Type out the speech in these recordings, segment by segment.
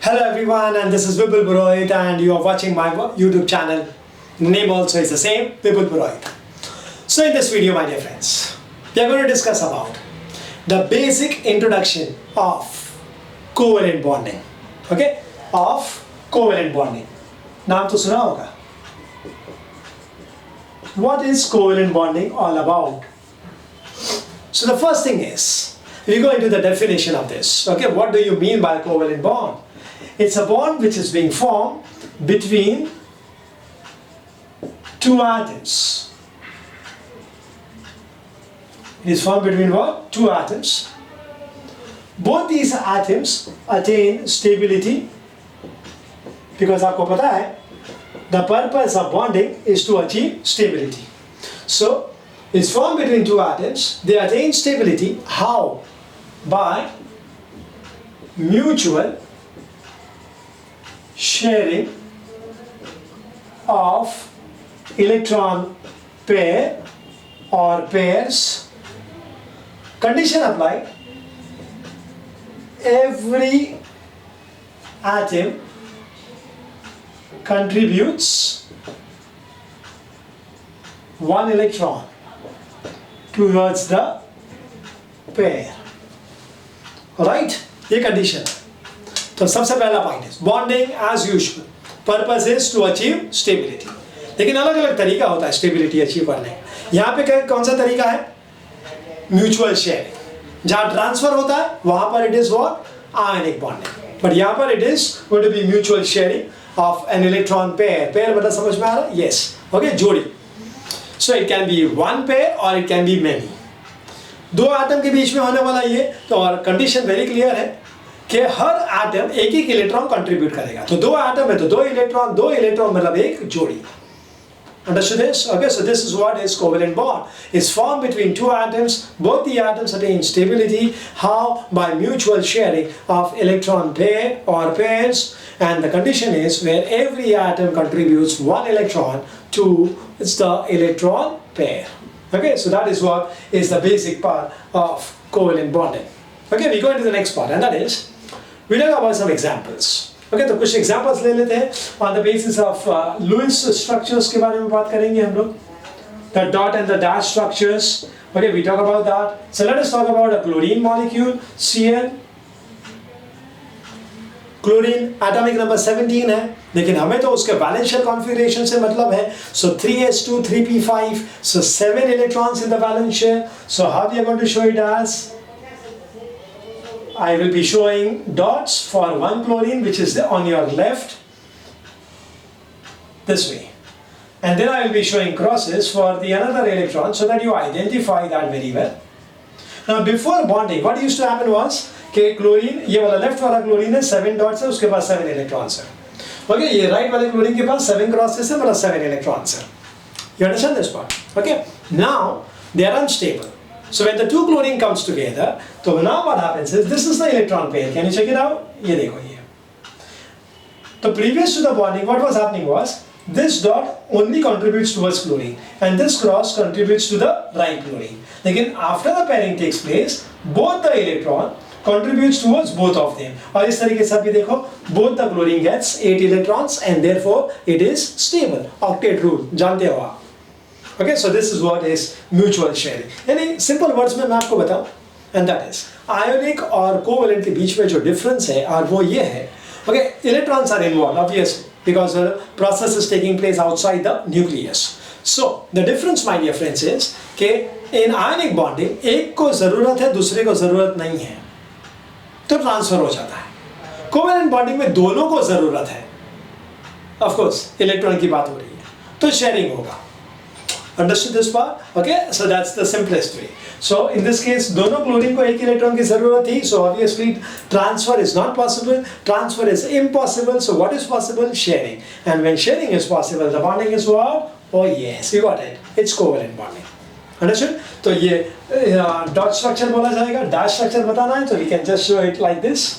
Hello everyone, and this is Vipul Purohit, and you are watching my YouTube channel. Name also is the same, Vipul Purohit. So in this video, my dear friends, we are going to discuss about the basic introduction of covalent bonding. Okay, of covalent bonding. नाम तो सुना होगा. What is covalent bonding all about? So the first thing is, we go into the definition of this. Okay, what do you mean by covalent bond? It's a bond which is being formed between two atoms. It is formed between what? Two atoms. Both these atoms attain stability because आपको पता है, the purpose of bonding is to achieve stability. So it's formed between two atoms. They attain stability. How? By mutual sharing of electron pair or pairs. Condition applied. Every atom contributes one electron towards the pair. Alright? ये condition है. तो सबसे पहला point है bonding as usual, purpose is to achieve stability. लेकिन अलग अलग तरीका होता है स्टेबिलिटी अचीव करने का. यहाँ पे कौन सा तरीका है? Mutual sharing. जहाँ ट्रांसफर होता है वहां पर it is what? Ionic bonding. But यहाँ पर it is going to be mutual sharing of an electron pair. Pair मतलब समझ में आ रहा है? यस. ओके, जोड़ी. So it can be one pair और इट कैन बी मेनी. दो एटम के बीच में होने वाला ये तो, और कंडीशन वेरी क्लियर है कि हर एटम एक एक इलेक्ट्रॉन कंट्रीब्यूट करेगा. तो दो एटम है तो दो इलेक्ट्रॉन मतलब एक जोड़ी. Understood this? Okay, so this is what is covalent bond. It's formed between two atoms. Both the atoms attain stability. How? By mutual sharing of electron pair or pairs. And the condition is where every atom contributes one electron to the electron pair. Okay, so that is what is the basic part of covalent bonding. Okay, we go into the next part, and that is we talk about some examples. Okay, तो कुछ examples ले लेते हैं. On the basis of Lewis structures के बारे में बात करेंगे हम लोग. The dot and the dash structures. Okay, we talk about that. So let us talk about a chlorine molecule, Cl. Chlorine atomic number 17 है, लेकिन हमें तो उसके वैलेंशियल कॉन्फ़िगरेशन से मतलब है. सो 3s2 3p5, so 7 electrons in the valence shell. So how we are going to show it as? I will be showing dots for one chlorine which is on your left this way, and then I will be showing crosses for the another electron so that you identify that very well. Now before bonding what used to happen was कि chlorine, ये वाला left वाला chlorine है, 7 dots है, उसके पास 7 electrons है. Okay, ये right वाले क्लोरीन के पास 7 क्रॉसेस है, मतलब 7 इलेक्ट्रॉन्स है. You understand this part? Okay. Now they are unstable. So when the two chlorine comes together, so now what happens is this is the electron pair. Can you check it out? ये देखो ये. So previous to the bonding, what was happening was this dot only contributes towards chlorine, and this cross contributes to the right chlorine. लेकिन after the pairing takes place, both the electron contributes towards both of them. और इस तरीके से भी देखो, both the chlorine gets 8 electrons and therefore it is stable. Octet rule जानते हो आप. Okay, so this is what is mutual sharing. यानी simple words में मैं आपको बताऊं, and that is ionic और covalent के बीच में जो difference है और वो ये है. Okay, electrons are involved obviously because the process is taking place outside the nucleus. So the difference, my dear friends, is कि in ionic bonding एक को ज़रूरत है, दूसरे को ज़रूरत नहीं है, तो ट्रांसफर हो जाता है. कोवेलेंट बॉन्डिंग में दोनों को जरूरत है. ऑफ कोर्स इलेक्ट्रॉन की बात हो रही है तो शेयरिंग होगा. Understood this part? Okay, so that's the simplest way. So in this case दोनों क्लोरीन को एक इलेक्ट्रॉन की जरूरत थी, so obviously transfer is not possible, transfer is impossible. So what is possible? Sharing. And when sharing is possible the bonding is what? Oh yes, you got it, it's covalent bonding. Understood? तो ये dot structure बोला जाएगा. Dash structure बताना है तो we can just show it like this.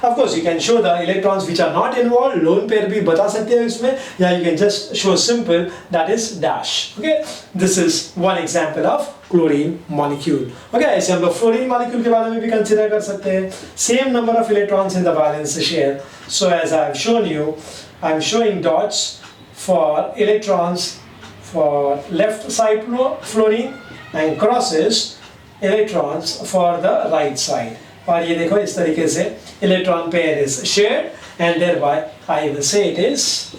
Of course, you can show the electrons which are not involved, lone pair भी बता सकते हो इसमें, या you can just show simple, that is dash. Okay, this is one example of chlorine molecule. Okay, ऐसे हम लोग fluorine molecule के बारे में भी consider कर सकते हैं. Same number of electrons in the valence share. So as I have shown you, I am showing dots for electrons for left side fluorine and crosses electrons for the right side. और ये देखो इस तरीके से electron pair is shared, and thereby I will say it is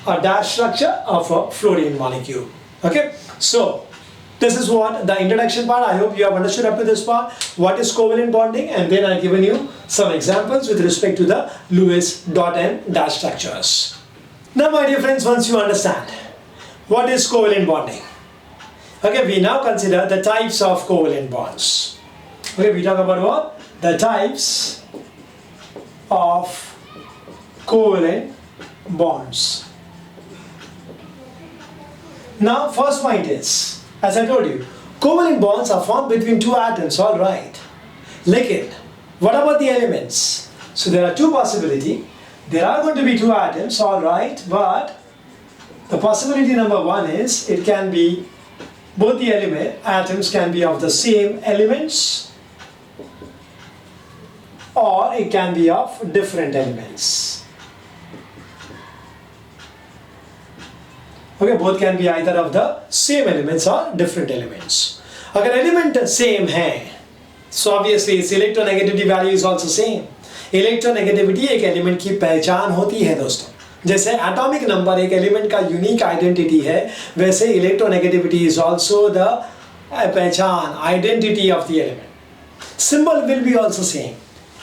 a dash structure of a fluorine molecule. Okay, so this is what the introduction part. I hope you have understood up to this part what is covalent bonding, and then I've given you some examples with respect to the Lewis dot and dash structures. Now my dear friends, once you understand what is covalent bonding, okay, we now consider the types of covalent bonds. Okay, we talk about what? The types of covalent bonds. Now, first point is, as I told you, covalent bonds are formed between two atoms, all right. Lekin, what about the elements? So there are two possibilities. There are going to be two atoms, all right, but the possibility number one is it can be both the atoms can be of the same elements, or it can be of different elements. Okay, both can be either of the same elements or different elements. अगर element same है, so obviously its electronegativity value is also same. Electronegativity एक element की पहचान होती है दोस्तों. जैसे atomic number एक एलिमेंट का यूनिक आइडेंटिटी है, वैसे इलेक्ट्रोनेगेटिविटी इज आल्सो द पहचान identity of the element. Symbol will be also same.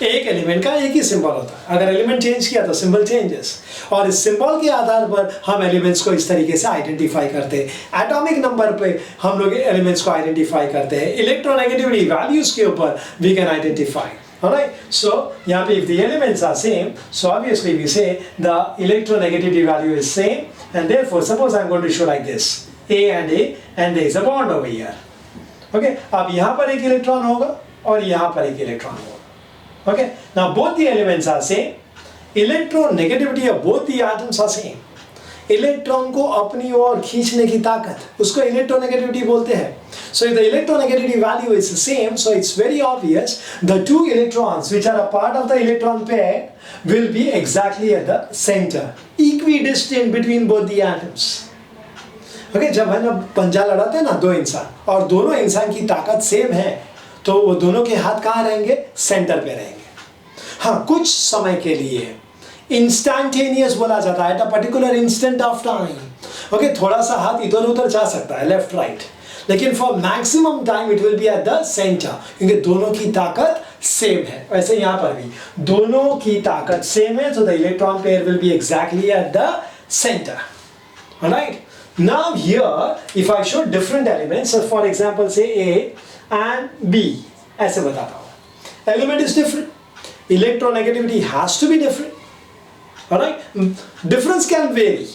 एक एलिमेंट का एक ही सिंबल होता है, अगर एलिमेंट चेंज किया तो सिंबल चेंजेस, और इस सिंबल के आधार पर हम एलिमेंट्स को इस तरीके से आइडेंटिफाई करते हैं. एटॉमिक नंबर पे हम लोग एलिमेंट्स को आइडेंटिफाई करते हैं. इलेक्ट्रोनेगेटिविटी वैल्यूज के ऊपर we can identify. Alright, so यहाँ पे if the elements are same, so obviously we say the electronegativity value is same, and therefore suppose I'm going to show like this, A, and there is a bond over here. Okay, अब यहाँ पर एक electron होगा और यहाँ पर एक electron होगा. Okay, now both the elements are same, electronegativity of both the atoms are same. Electron को अपनी ओर खींचने की ताकत, उसको इलेक्ट्रोनेगेटिविटी बोलते हैं. So if the electronegativity value is the same, so it's very obvious the two electrons which are a part of the electron pair will be exactly at the center, equidistant between both the atoms. Okay, जब है ना पंजा लड़ाते हैं ना दो इंसान और दोनों इंसान की ताकत सेम है, तो वो दोनों के हाथ कहाँ रहेंगे? सेंटर पे रहेंगे. हाँ, कुछ समय के लिए इंस्टैंटेनियस बोला जाता है, at a particular instant of time. Okay, थोड़ा सा हाथ इधर उधर जा सकता है, लेफ्ट राइट, लेकिन for maximum time it will be at the centre, क्योंकि दोनों की ताकत सेम है. वैसे यहाँ पर भी दोनों की ताकत सेम है, so the electron pair will be exactly at the center. Alright, now here if I show different elements, so for example say A and B, ऐसे बताता हूँ. Element is different, electronegativity has to be different. Alright, difference can vary.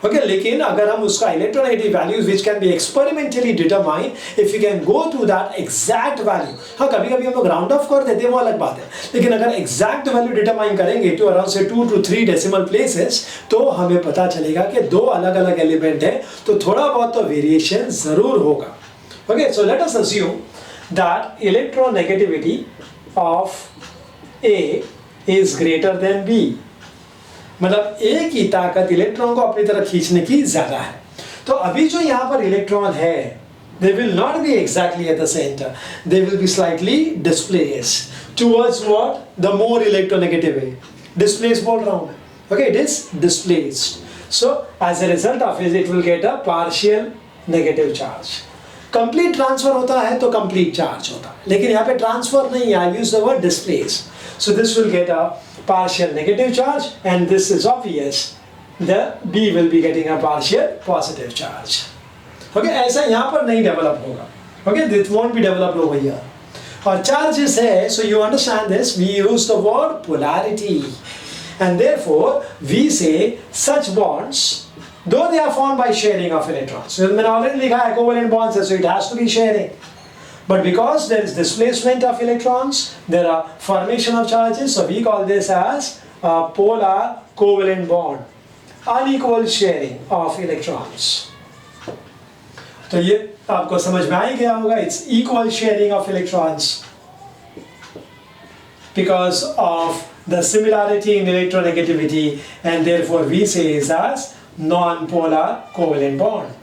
Okay, लेकिन अगर हम उसका electronegative values which can be experimentally determined, if you can go to that exact value, हाँ कभी कभी हम लोग round off कर देते हैं, वो अलग बात है, लेकिन अगर exact value determine करेंगे to around say 2 to 3 decimal places, तो हमें पता चलेगा कि दो अलग अलग element है, तो थोड़ा बहुत तो variation जरूर होगा. Okay, so let us assume that electronegativity of A is greater than B. मतलब A की ताकत इलेक्ट्रॉन को अपनी तरफ खींचने की ज्यादा है. तो अभी जो यहाँ पर इलेक्ट्रॉन है, they will not be exactly at the center, they will be slightly displaced towards what? The more electronegative way. Displaced बोल रहा हूँ मैं. Okay, it is displaced. So as a result of it, it will get a partial negative charge. Complete transfer होता है तो complete charge होता है, लेकिन यहाँ पे transfer नहीं है, I use the word displaced. So this will get a partial negative charge, and this is obvious, the B will be getting a partial positive charge. Okay, ऐसा यहाँ पर नहीं develop होगा. Okay, this won't be developed over here. और charges है, so you understand this, we use the word polarity, and therefore we say such bonds, though they are formed by sharing of electrons. So मैंने already लिखा है covalent bonds है, so it has to be sharing. But because there is displacement of electrons, there are formation of charges, so we call this as a polar covalent bond, unequal sharing of electrons. तो ये आपको समझ में आ ही गया होगा, it's equal sharing of electrons because of the similarity in electronegativity, and therefore we say is as non-polar covalent bond.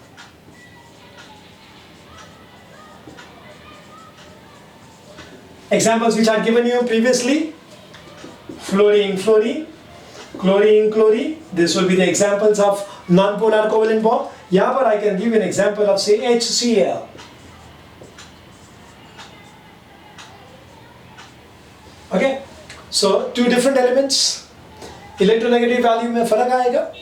Examples which are given you previously: fluorine, fluorine, chlorine, chlorine. This will be the examples of non-polar covalent bond. यहाँ पर I can give you an example of say HCl. Okay, so two different elements, electronegative value में फर्क आएगा.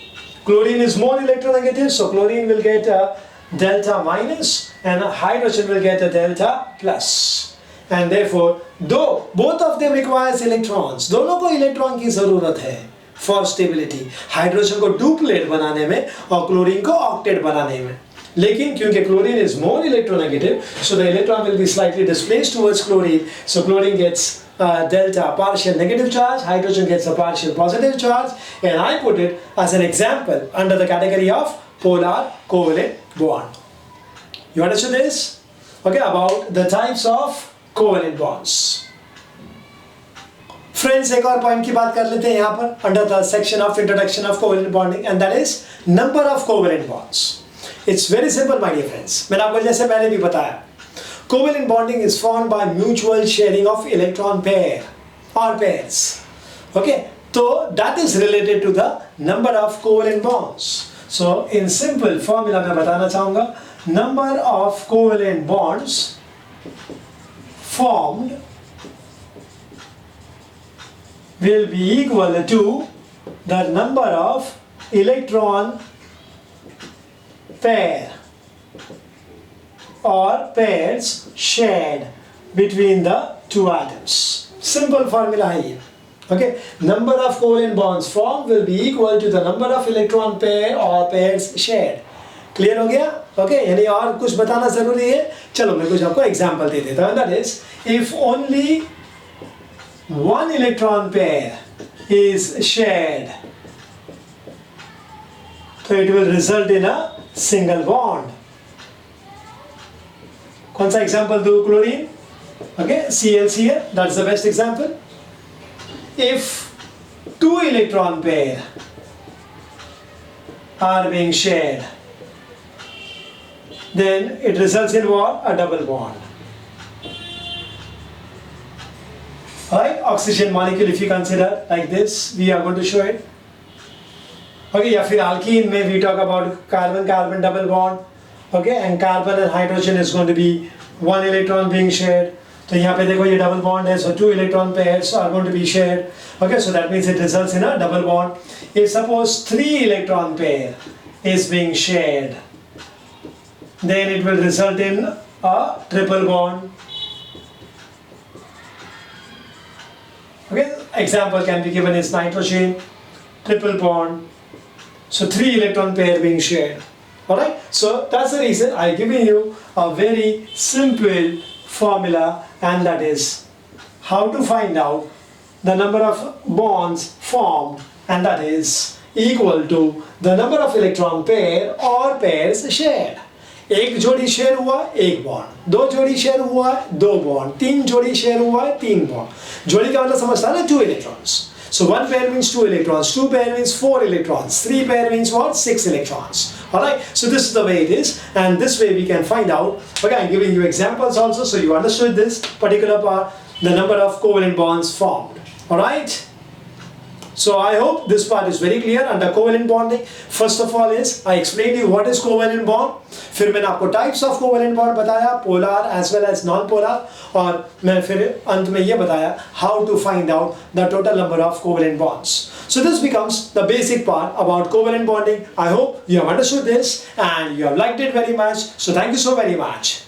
Chlorine is more electronegative, so chlorine will get a delta minus and hydrogen will get a delta plus. And therefore, though both of them requires electrons, दोनों को electron की ज़रूरत है for stability. Hydrogen को duplet बनाने में और chlorine को ऑक्टेट बनाने में. लेकिन क्योंकि chlorine is more electronegative, so the electron will be slightly displaced towards chlorine. So chlorine gets delta partial negative charge, hydrogen gets a partial positive charge, and I put it as an example under the category of polar covalent bond. You understood this? Okay, about the types of covalent bonds. Friends, एक और point की बात कर लेते हैं यहाँ पर under the section of introduction of covalent bonding, and that is number of covalent bonds. It's very simple, my dear friends. मैंने आपको जैसे पहले भी बताया, covalent bonding is formed by mutual sharing of electron pair or pairs. Okay, so that is related to the number of covalent bonds. So in simple formula मैं बताना चाहूँगा, number of covalent bonds formed will be equal to the number of electron pair or pairs shared between the two atoms. Simple formula है ये. Okay, number of covalent bonds formed will be equal to the number of electron pair or pairs shared. Clear हो गया? Okay, यानी और कुछ बताना जरूरी है? चलो मैं कुछ आपको example दे देता हूँ. That is, if only one electron pair is shared, so it will result in a single bond. कौन सा example दूँ? Chlorine. Okay, ClCl, that's the best example. If two electron pair are being shared, then it results in what? A double bond. Alright, oxygen molecule, if you consider like this, we are going to show it. Okay, या फिर alkene में we talk about carbon-carbon double bond. Okay, and carbon and hydrogen is going to be one electron being shared. तो यहाँ पे देखो ये double bond है, so two electron pairs are going to be shared. Okay, so that means it results in a double bond. If suppose three electron pair is being shared, then it will result in a triple bond. Okay, example can be given is nitrogen, triple bond. So three electron pair being shared. Alright, so that's the reason I given you a very simple formula, and that is how to find out the number of bonds formed, and that is equal to the number of electron pair or pairs shared. एक जोड़ी share हुआ एक bond, दो जोड़ी share हुआ दो bond, तीन जोड़ी शेयर हुआ तीन बॉन्ड. जोड़ी का मतलब समझता है ना, two electrons. So one pair means two electrons, two pair means four electrons, three pair means what? 6 electrons. Alright, so this is the way it is, and this way we can find out. Okay, I'm giving you examples also, so you understood this particular part, the number of covalent bonds formed. Alright, so I hope this part is very clear under covalent bonding. First of all is, I explained you what is covalent bond, फिर मैंने आपको types of covalent bond बताया, polar as well as non-polar, और मैं फिर अंत में ये बताया how to find out the total number of covalent bonds. So this becomes the basic part about covalent bonding. I hope you have understood this and you have liked it very much. So thank you so very much.